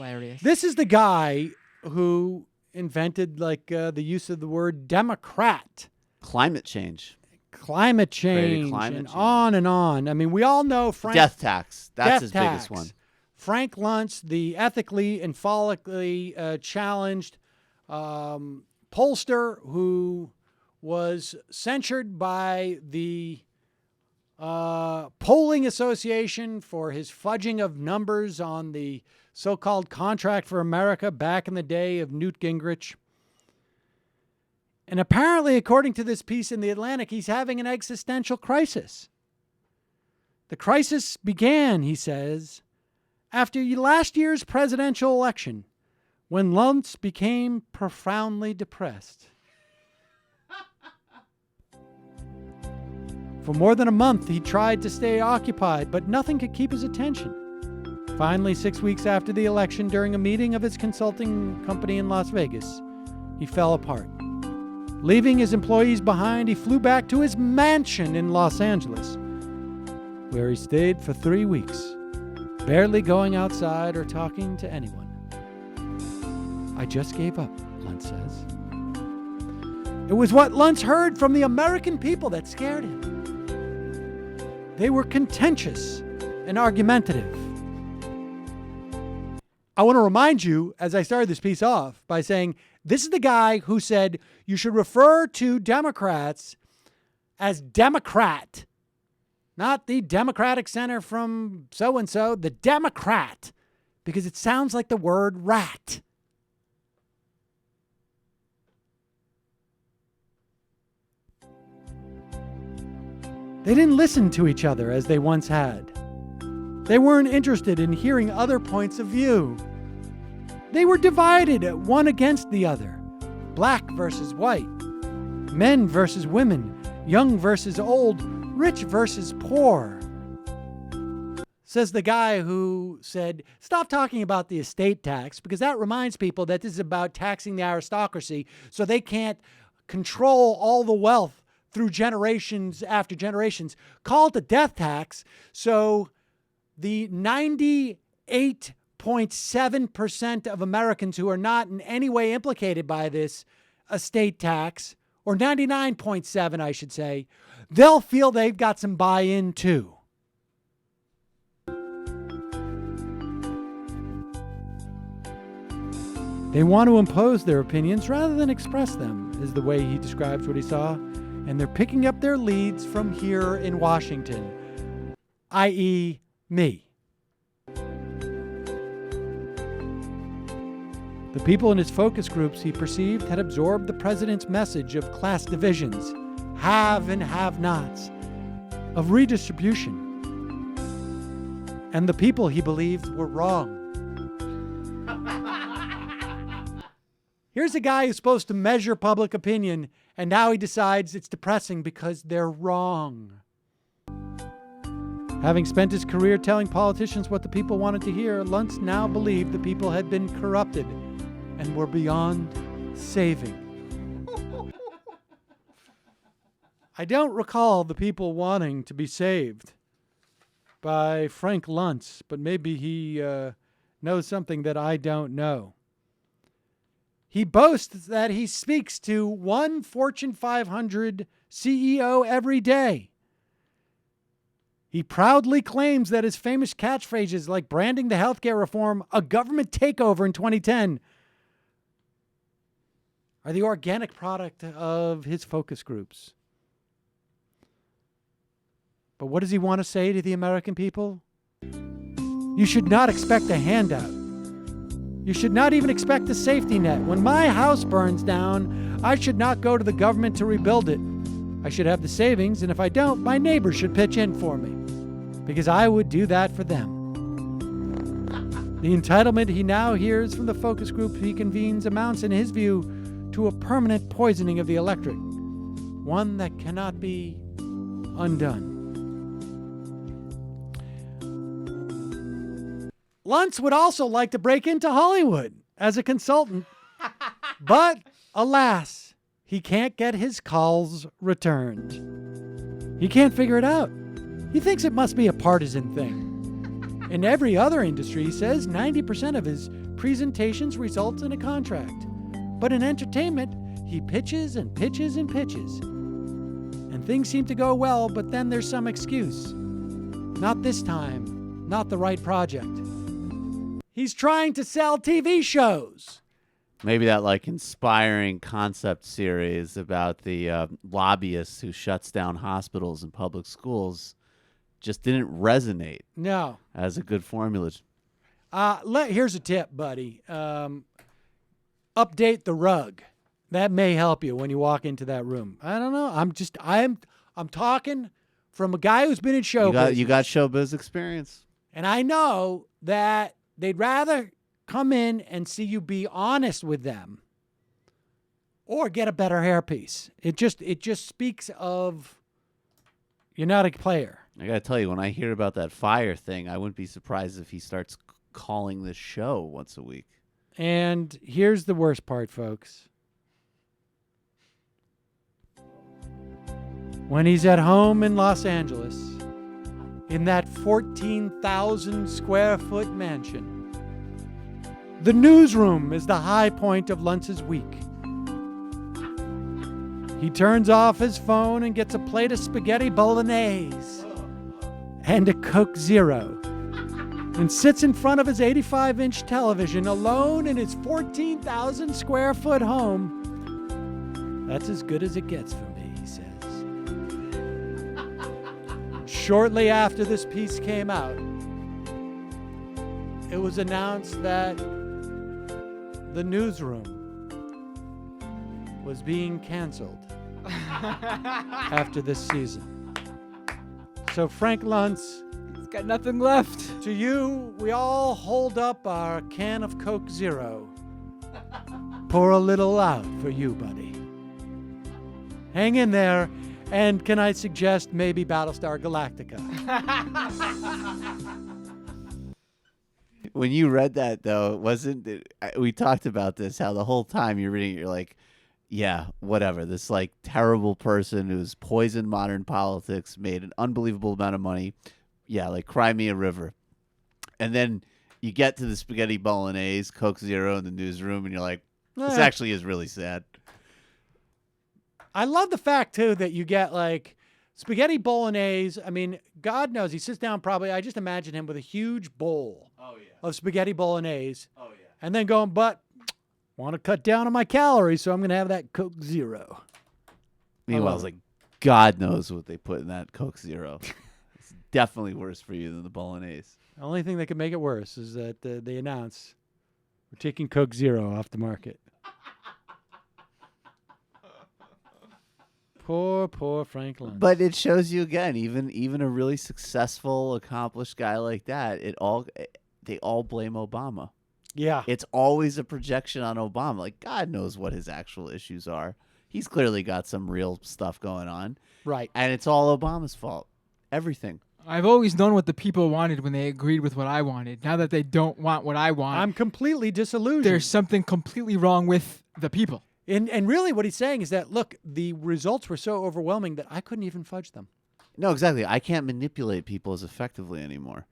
hilarious. This is the guy who invented the use of the word Democrat. Climate change. Climate change, and on. I mean, we all know Frank... Death tax. That's his biggest one. Frank Luntz, the ethically and follically challenged pollster who was censured by the Polling Association for his fudging of numbers on the so-called Contract for America back in the day of Newt Gingrich. And apparently, according to this piece in The Atlantic, he's having an existential crisis. The crisis began, he says, after last year's presidential election, when Luntz became profoundly depressed. For more than a month, he tried to stay occupied, but nothing could keep his attention. Finally, 6 weeks after the election, during a meeting of his consulting company in Las Vegas, he fell apart. Leaving his employees behind, he flew back to his mansion in Los Angeles, where he stayed for 3 weeks, barely going outside or talking to anyone. I just gave up, Luntz says. It was what Luntz heard from the American people that scared him. They were contentious and argumentative. I want to remind you, as I started this piece off, by saying this is the guy who said you should refer to Democrats as Democrat, not the Democratic Center from so-and-so, the Democrat, because it sounds like the word rat. They didn't listen to each other as they once had. They weren't interested in hearing other points of view. They were divided, one against the other. Black versus white. Men versus women. Young versus old. Rich versus poor. Says the guy who said, stop talking about the estate tax because that reminds people that this is about taxing the aristocracy so they can't control all the wealth through generations after generations. Call it a death tax so the 98.7% of Americans who are not in any way implicated by this estate tax, or 99.7, I should say, they'll feel they've got some buy-in too. They want to impose their opinions rather than express them, is the way he describes what he saw. And they're picking up their leads from here in Washington, i.e., me. The people in his focus groups he perceived had absorbed the president's message of class divisions, have and have-nots, of redistribution. And the people he believed were wrong. Here's a guy who's supposed to measure public opinion, and now he decides it's depressing because they're wrong. Having spent his career telling politicians what the people wanted to hear, Luntz now believed the people had been corrupted and were beyond saving. I don't recall the people wanting to be saved by Frank Luntz, but maybe he knows something that I don't know. He boasts that he speaks to one Fortune 500 CEO every day. He proudly claims that his famous catchphrases like branding the healthcare reform a government takeover in 2010 are the organic product of his focus groups. But what does he want to say to the American people? You should not expect a handout. You should not even expect a safety net. When my house burns down, I should not go to the government to rebuild it. I should have the savings, and if I don't, my neighbors should pitch in for me, because I would do that for them. The entitlement he now hears from the focus group he convenes amounts, in his view, to a permanent poisoning of the electorate, one that cannot be undone. Luntz would also like to break into Hollywood as a consultant, but alas, he can't get his calls returned. He can't figure it out. He thinks it must be a partisan thing. In every other industry, he says 90% of his presentations results in a contract. But in entertainment, he pitches and pitches and pitches. And things seem to go well, but then there's some excuse. Not this time. Not the right project. He's trying to sell TV shows. Maybe that like inspiring concept series about the lobbyist who shuts down hospitals and public schools just didn't resonate. No. As a good formula. Here's a tip, buddy. Update the rug. That may help you when you walk into that room. I don't know. I'm talking from a guy who's been in show business. You got showbiz experience. And I know that they'd rather come in and see you be honest with them or get a better hairpiece. It just speaks of you're not a player. I got to tell you, when I hear about that fire thing, I wouldn't be surprised if he starts calling this show once a week. And here's the worst part, folks. When he's at home in Los Angeles, in that 14,000 square foot mansion, the newsroom is the high point of Luntz's week. He turns off his phone and gets a plate of spaghetti bolognese and a Coke Zero and sits in front of his 85-inch television alone in his 14,000 square foot home. That's as good as it gets for me, he says. Shortly after this piece came out, it was announced that the newsroom was being canceled after this season. So Frank Luntz, he's got nothing left. To you, we all hold up our can of Coke Zero. Pour a little out for you, buddy. Hang in there, and can I suggest maybe Battlestar Galactica? When you read that, though, we talked about this, how the whole time you're reading it, you're like, yeah, whatever. This like terrible person who's poisoned modern politics, made an unbelievable amount of money. Yeah, like Cry Me a River. And then you get to the spaghetti bolognese, Coke Zero in the newsroom, and you're like, this actually is really sad. I love the fact, too, that you get like spaghetti bolognese. I mean, God knows he sits down probably. I just imagine him with a huge bowl of spaghetti bolognese. Oh, yeah. And then going, but want to cut down on my calories, so I'm going to have that Coke Zero. Meanwhile, I was like, God knows what they put in that Coke Zero. It's definitely worse for you than the bolognese. The only thing that could make it worse is that they announce we're taking Coke Zero off the market. Poor Frank Luntz. But it shows you again, even a really successful, accomplished guy like that, they all blame Obama. Yeah. It's always a projection on Obama. Like, God knows what his actual issues are. He's clearly got some real stuff going on. Right. And it's all Obama's fault. Everything. I've always known what the people wanted when they agreed with what I wanted. Now that they don't want what I want, I'm completely disillusioned. There's something completely wrong with the people. And really what he's saying is that, look, the results were so overwhelming that I couldn't even fudge them. No, exactly. I can't manipulate people as effectively anymore.